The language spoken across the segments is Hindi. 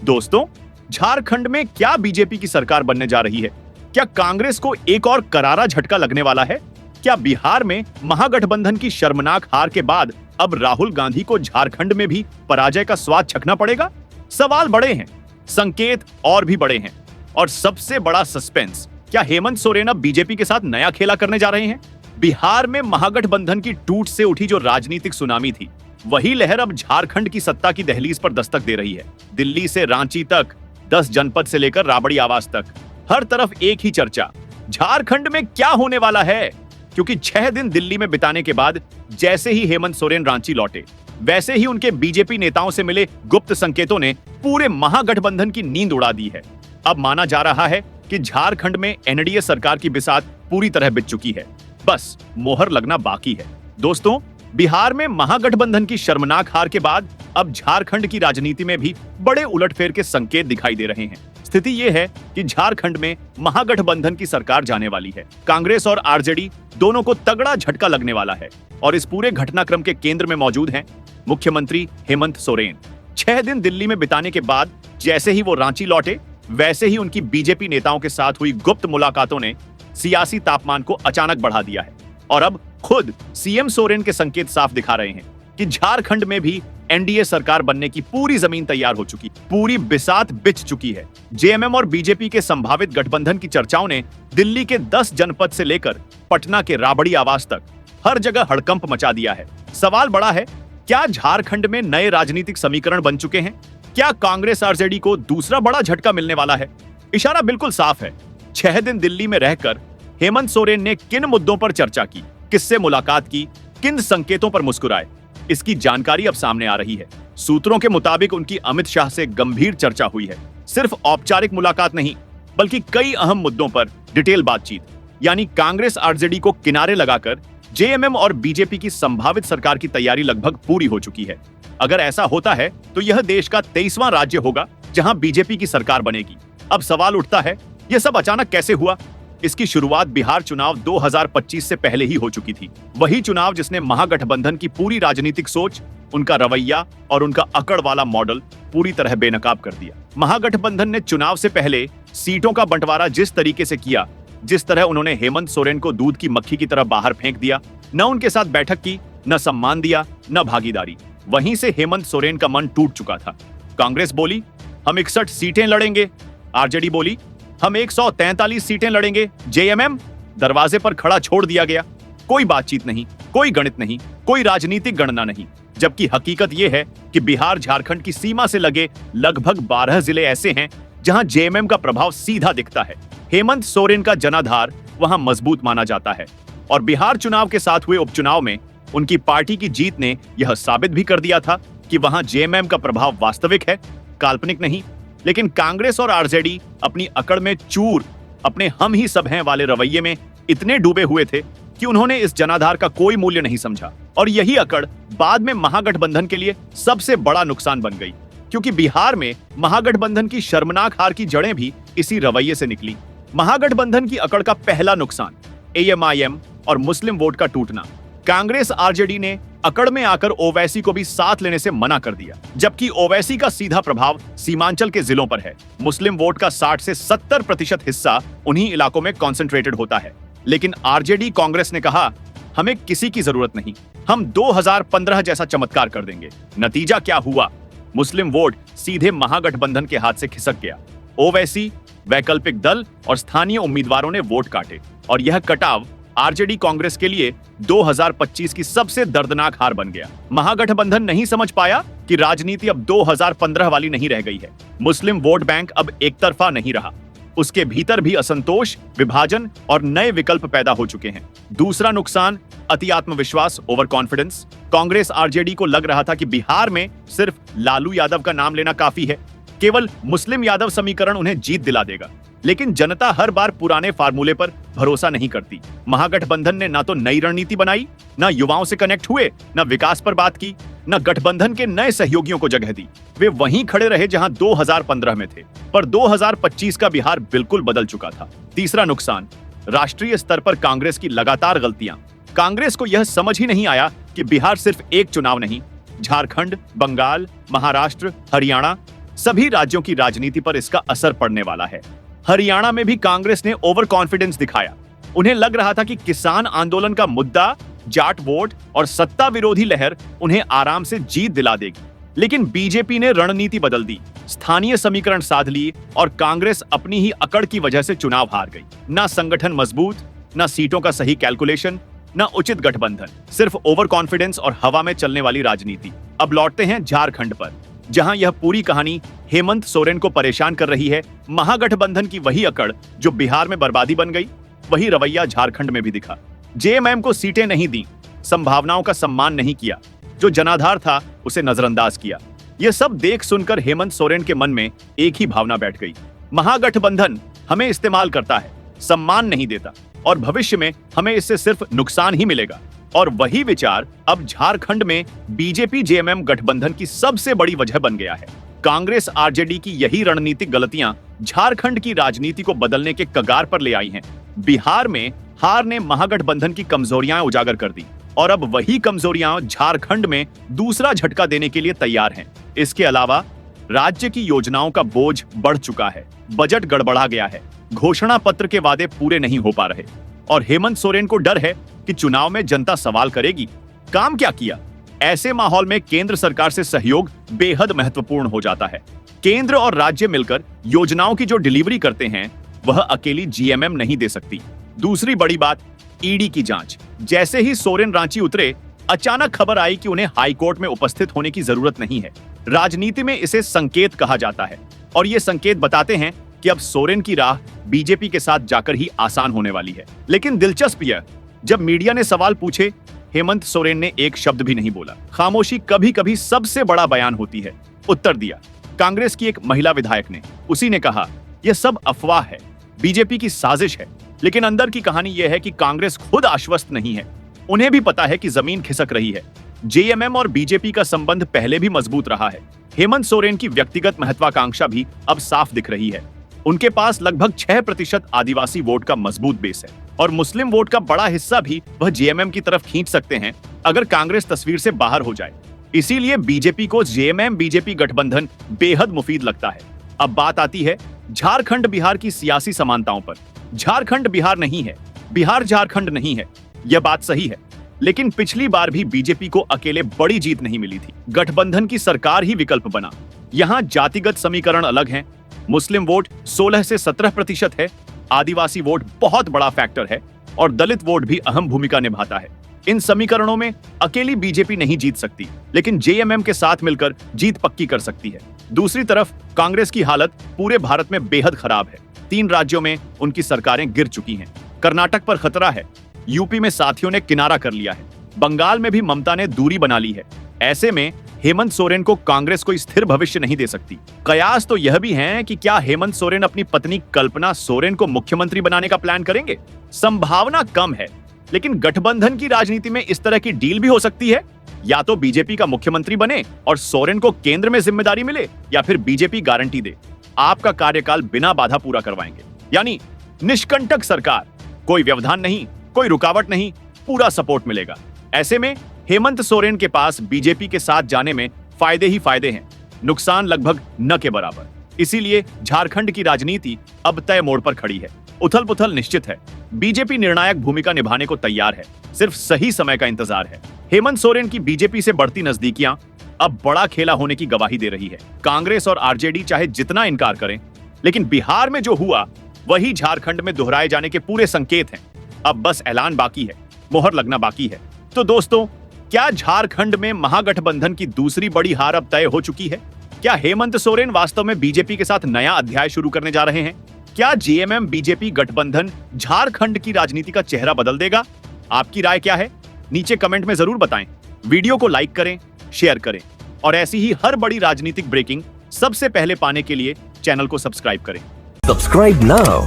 दोस्तों, झारखंड में क्या बीजेपी की सरकार बनने जा रही है? क्या कांग्रेस को एक और करारा झटका लगने वाला है? क्या बिहार में महागठबंधन की शर्मनाक हार के बाद अब राहुल गांधी को झारखंड में भी पराजय का स्वाद चखना पड़ेगा? सवाल बड़े हैं, संकेत और भी बड़े हैं, और सबसे बड़ा सस्पेंस, क्या हेमंत सोरेन अब बीजेपी के साथ नया खेला करने जा रहे हैं? बिहार में महागठबंधन की टूट से उठी जो राजनीतिक सुनामी थी, वही लहर अब झारखंड की सत्ता की दहलीज पर दस्तक दे रही है। दिल्ली से रांची तक, 10 जनपद से लेकर राबड़ी आवास तक, हर तरफ एक ही चर्चा, झारखंड में क्या होने वाला है? क्योंकि 6 दिन दिल्ली में बिताने के बाद जैसे ही हेमंत सोरेन रांची लौटे, वैसे ही उनके बीजेपी नेताओं से मिले गुप्त संकेतों ने पूरे महागठबंधन की नींद उड़ा दी है। अब माना जा रहा है कि झारखंड में एनडीए सरकार की बिसात पूरी तरह बिछ चुकी है, बस मोहर लगना बाकी है। दोस्तों, बिहार में महागठबंधन की शर्मनाक हार के बाद अब झारखंड की राजनीति में भी बड़े उलटफेर के संकेत दिखाई दे रहे हैं। स्थिति यह है कि झारखंड में महागठबंधन की सरकार जाने वाली है। कांग्रेस और आरजेडी दोनों को तगड़ा झटका लगने वाला है, और इस पूरे घटनाक्रम के केंद्र में मौजूद हैं मुख्यमंत्री हेमंत सोरेन। 6 दिन दिल्ली में बिताने के बाद जैसे ही वो रांची लौटे, वैसे ही उनकी बीजेपी नेताओं के साथ हुई गुप्त मुलाकातों ने सियासी तापमान को अचानक बढ़ा दिया है। और अब खुद सीएम सोरेन के संकेत साफ दिखा रहे हैं कि झारखंड में भी एनडीए सरकार बनने की पूरी जमीन तैयार हो चुकी, पूरी बिसात बिछ चुकी है। जेएमएम और बीजेपी के संभावित गठबंधन की चर्चाओं ने दिल्ली के 10 जनपद से लेकर पटना के राबड़ी आवास तक हर जगह हड़कंप मचा दिया है। सवाल बड़ा है, क्या झारखंड में नए राजनीतिक समीकरण बन चुके हैं? क्या कांग्रेस आरजेडी को दूसरा बड़ा झटका मिलने वाला है? इशारा बिल्कुल साफ है। 6 दिन दिल्ली में रहकर हेमंत सोरेन ने किन मुद्दों पर चर्चा की, किससे मुलाकात की, किन संकेतों पर मुस्कुराए, इसकी जानकारी अब सामने आ रही है। सूत्रों के मुताबिक उनकी अमित शाह से गंभीर चर्चा हुई है। सिर्फ औपचारिक मुलाकात नहीं, बल्कि कई अहम मुद्दों पर डिटेल बातचीत। यानी कांग्रेस आरजेडी को किनारे लगाकर जेएमएम और बीजेपी की संभावित सरकार की तैयारी लगभग पूरी हो चुकी है। अगर ऐसा होता है तो यह देश का 23वां राज्य होगा जहां बीजेपी की सरकार बनेगी। अब सवाल उठता है, यह सब अचानक कैसे हुआ? इसकी शुरुआत बिहार चुनाव 2025 से पहले ही हो चुकी थी। वही चुनाव जिसने महागठबंधन की पूरी राजनीतिक सोच, उनका रवैया और उनका अकड़ वाला मॉडल पूरी तरह बेनकाब कर दिया। महागठबंधन ने चुनाव से पहले सीटों का बंटवारा जिस तरीके से किया, जिस तरह उन्होंने हेमंत सोरेन को दूध की मक्खी की तरह बाहर फेंक दिया, न उनके साथ बैठक की, न सम्मान दिया, न भागीदारी, वहीं से हेमंत सोरेन का मन टूट चुका था। कांग्रेस बोली, हम 61 सीटें लड़ेंगे। आरजेडी बोली, हम 143 सीटें लड़ेंगे। जेएमएम दरवाजे पर खड़ा छोड़ दिया गया। कोई बातचीत नहीं, कोई गणित नहीं, कोई राजनीतिक गणना नहीं। जबकि हकीकत यह है कि बिहार झारखंड की सीमा से लगे लगभग 12 जिले ऐसे हैं जहां जेएमएम का प्रभाव सीधा दिखता है। हेमंत सोरेन का जनाधार वहां मजबूत माना जाता है, और बिहार चुनाव के साथ हुए उपचुनाव में उनकी पार्टी की जीत ने यह साबित भी कर दिया था कि वहां जेएमएम का प्रभाव वास्तविक है, काल्पनिक नहीं। लेकिन कांग्रेस और आरजेडी अपनी अकड़ में चूर, अपने हम ही सब हैं वाले रवैये में इतने डूबे हुए थे कि उन्होंने इस जनाधार का कोई मूल्य नहीं समझा, और यही अकड़ बाद में महागठबंधन के लिए सबसे बड़ा नुकसान बन गई। क्योंकि बिहार में महागठबंधन की शर्मनाक हार की जड़ें भी इसी रवैये से निकली। महागठबंधन की अकड़ का पहला नुकसान एएमआईएम और मुस्लिम वोट का टूटना। कांग्रेस आरजेडी ने अकड़ में आकर ओवैसी को भी साथ लेने से मना कर दिया, जबकि ओवैसी का सीधा प्रभाव सीमांचल के जिलों पर है। मुस्लिम वोट का 60 से 70% हिस्सा उन्हीं इलाकों में कॉन्सेंट्रेटेड होता है। लेकिन आरजेडी कांग्रेस ने कहा, हमें किसी की जरूरत नहीं, हम 2015 जैसा चमत्कार कर देंगे। नतीजा क्या हुआ? मुस्लिम वोट सीधे महागठबंधन के हाथ से खिसक गया। ओवैसी, वैकल्पिक दल और स्थानीय उम्मीदवारों ने वोट काटे, और यह कटाव आरजेडी कांग्रेस के लिए 2025 की सबसे दर्दनाक हार बन गया। महागठबंधन नहीं समझ पाया कि राजनीति अब 2015 वाली नहीं रह गई है। मुस्लिम वोट बैंक अब एक तरफा नहीं रहा, उसके भीतर भी असंतोष, विभाजन और नए विकल्प पैदा हो चुके हैं। दूसरा नुकसान अति आत्मविश्वास, ओवर कॉन्फिडेंस। कांग्रेस आरजेडी को लग रहा था कि बिहार में सिर्फ लालू यादव का नाम लेना काफी है, केवल मुस्लिम यादव समीकरण उन्हें जीत दिला देगा। लेकिन जनता हर बार पुराने फार्मूले पर भरोसा नहीं करती। महागठबंधन ने ना तो नई रणनीति बनाई, ना युवाओं से कनेक्ट हुए, ना विकास पर बात की, ना गठबंधन के नए सहयोगियों को जगह दी। वे वहीं खड़े रहे जहां 2015 में थे, पर 2025 का बिहार बिल्कुल बदल चुका था। तीसरा नुकसान राष्ट्रीय स्तर पर कांग्रेस की लगातार गलतियां। कांग्रेस को यह समझ ही नहीं आया कि बिहार सिर्फ एक चुनाव नहीं, झारखंड, बंगाल, महाराष्ट्र, हरियाणा, सभी राज्यों की राजनीति पर इसका असर पड़ने वाला है। हरियाणा में भी कांग्रेस ने ओवर कॉन्फिडेंस दिखाया। उन्हें लग रहा था कि किसान आंदोलन का मुद्दा, जाट वोट और सत्ता विरोधी लहर उन्हें आराम से जीत दिला देगी। लेकिन बीजेपी ने रणनीति बदल दी, स्थानीय समीकरण साध लिए और कांग्रेस अपनी ही अकड़ की वजह से चुनाव हार गई। ना संगठन मजबूत, ना सीटों का सही कैलकुलेशन, ना उचित गठबंधन, सिर्फ ओवर कॉन्फिडेंस और हवा में चलने वाली राजनीति। अब लौटते हैं झारखंड पर, जहां यह पूरी कहानी हेमंत सोरेन को परेशान कर रही है। महागठबंधन की वही अकड़ जो बिहार में बर्बादी बन गई, वही रवैया झारखंड में भी दिखा। जेएमएम को सीटें नहीं दी, संभावनाओं का सम्मान नहीं किया, जो जनाधार था उसे नजरअंदाज किया। यह सब देख सुनकर हेमंत सोरेन के मन में एक ही भावना बैठ गई, महागठबंधन हमें इस्तेमाल करता है, सम्मान नहीं देता और भविष्य में हमें इससे सिर्फ नुकसान ही मिलेगा। और वही विचार अब झारखंड में बीजेपी जेएमएम गठबंधन की सबसे बड़ी वजह बन गया है। कांग्रेस आरजेडी की यही रणनीतिक गलतियां झारखंड की राजनीति को बदलने के कगार पर ले आई हैं। बिहार में हार ने महागठबंधन की कमजोरियां उजागर कर दी और अब वही कमजोरियां झारखंड में दूसरा झटका देने के लिए तैयार हैं। इसके अलावा राज्य की योजनाओं का बोझ बढ़ चुका है, बजट गड़बड़ा गया है, घोषणा पत्र के वादे पूरे नहीं हो पा रहे और हेमंत सोरेन को डर है कि चुनाव में जनता सवाल करेगी, काम क्या किया। ऐसे माहौल में केंद्र सरकार से सहयोग बेहद महत्वपूर्ण हो जाता है। केंद्र और राज्य मिलकर योजनाओं की जो डिलीवरी करते हैं, वह अकेली जीएमएम नहीं दे सकती। दूसरी बड़ी बात, ईडी की जांच। जैसे ही सोरेन रांची उतरे, अचानक खबर आई कि उन्हें हाईकोर्ट में उपस्थित होने की जरूरत नहीं है। राजनीति में इसे संकेत कहा जाता है और ये संकेत बताते हैं कि अब सोरेन की राह बीजेपी के साथ जाकर ही आसान होने वाली है। लेकिन दिलचस्प यह, जब मीडिया ने सवाल पूछे, हेमंत सोरेन ने एक शब्द भी नहीं बोला। खामोशी कभी कभी सबसे बड़ा बयान होती है। उत्तर दिया कांग्रेस की एक महिला विधायक ने। उसी ने कहा, यह सब अफवाह है, बीजेपी की साजिश है। लेकिन अंदर की कहानी यह है कि कांग्रेस खुद आश्वस्त नहीं है। उन्हें भी पता है कि जमीन खिसक रही है। जेएमएम और बीजेपी का संबंध पहले भी मजबूत रहा है। हेमंत सोरेन की व्यक्तिगत महत्वाकांक्षा भी अब साफ दिख रही है। उनके पास लगभग 6% आदिवासी वोट का मजबूत बेस है और मुस्लिम वोट का बड़ा हिस्सा भी वह जेएमएम की तरफ खींच सकते हैं अगर कांग्रेस तस्वीर से बाहर हो जाए। इसीलिए बीजेपी को जेएमएम बीजेपी गठबंधन बेहद मुफीद लगता है। अब बात आती है झारखंड बिहार की सियासी समानताओं पर। झारखंड बिहार नहीं है, बिहार झारखंड नहीं है, यह बात सही है। लेकिन पिछली बार भी बीजेपी को अकेले बड़ी जीत नहीं मिली थी। गठबंधन की सरकार ही विकल्प बना। यहाँ जातिगत समीकरण अलग हैं। मुस्लिम वोट 16 से 17% है, आदिवासी वोट बहुत बड़ा फैक्टर है और दलित वोट भी अहम भूमिका निभाता है। इन समीकरणों में अकेली बीजेपी नहीं जीत सकती, लेकिन जेएमएम के साथ मिलकर जीत पक्की कर सकती है। दूसरी तरफ कांग्रेस की हालत पूरे भारत में बेहद खराब है। 3 राज्यों में उनकी सरकारें गिर चुकी हैं। कर्नाटक पर खतरा है, यूपी में साथियों ने किनारा कर लिया है, बंगाल में भी ममता ने दूरी बना ली है। ऐसे में हेमंत सोरेन को कांग्रेस कोई स्थिर भविष्य नहीं दे सकती। कयास तो यह भी है कि क्या हेमंत सोरेन अपनी पत्नी कल्पना सोरेन को मुख्यमंत्री बनाने का प्लान करेंगे। संभावना कम है, लेकिन गठबंधन की राजनीति में इस तरह की डील भी हो सकती है। या तो बीजेपी का मुख्यमंत्री बने और सोरेन को केंद्र में जिम्मेदारी मिले, या फिर बीजेपी गारंटी दे आपका कार्यकाल बिना बाधा पूरा करवाएंगे। यानी निष्कंटक सरकार, कोई व्यवधान नहीं, कोई रुकावट नहीं, पूरा सपोर्ट मिलेगा। ऐसे में हेमंत सोरेन के पास बीजेपी के साथ जाने में फायदे ही फायदे हैं, नुकसान लगभग न के बराबर। इसीलिए झारखंड की राजनीति अब तय मोड़ पर खड़ी है। उथल पुथल निश्चित है। बीजेपी निर्णायक भूमिका निभाने को तैयार है, सिर्फ सही समय का इंतजार है। हेमंत सोरेन की बीजेपी से बढ़ती नजदीकियां अब बड़ा खेला होने की गवाही दे रही है। कांग्रेस और आरजेडी चाहे जितना इनकार करें, लेकिन बिहार में जो हुआ वही झारखंड में दोहराए जाने के पूरे संकेत हैं। अब बस ऐलान बाकी है, मोहर लगना बाकी है। तो दोस्तों, क्या झारखंड में महागठबंधन की दूसरी बड़ी हार अब तय हो चुकी है? क्या हेमंत सोरेन वास्तव में बीजेपी के साथ नया अध्याय शुरू करने जा रहे हैं? क्या जेएमएम बीजेपी गठबंधन झारखंड की राजनीति का चेहरा बदल देगा? आपकी राय क्या है? नीचे कमेंट में जरूर बताएं। वीडियो को लाइक करें, शेयर करें और ऐसी ही हर बड़ी राजनीतिक ब्रेकिंग सबसे पहले पाने के लिए चैनल को सब्सक्राइब करें। Subscribe now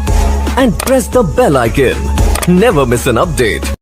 and press the bell icon. Never miss an update.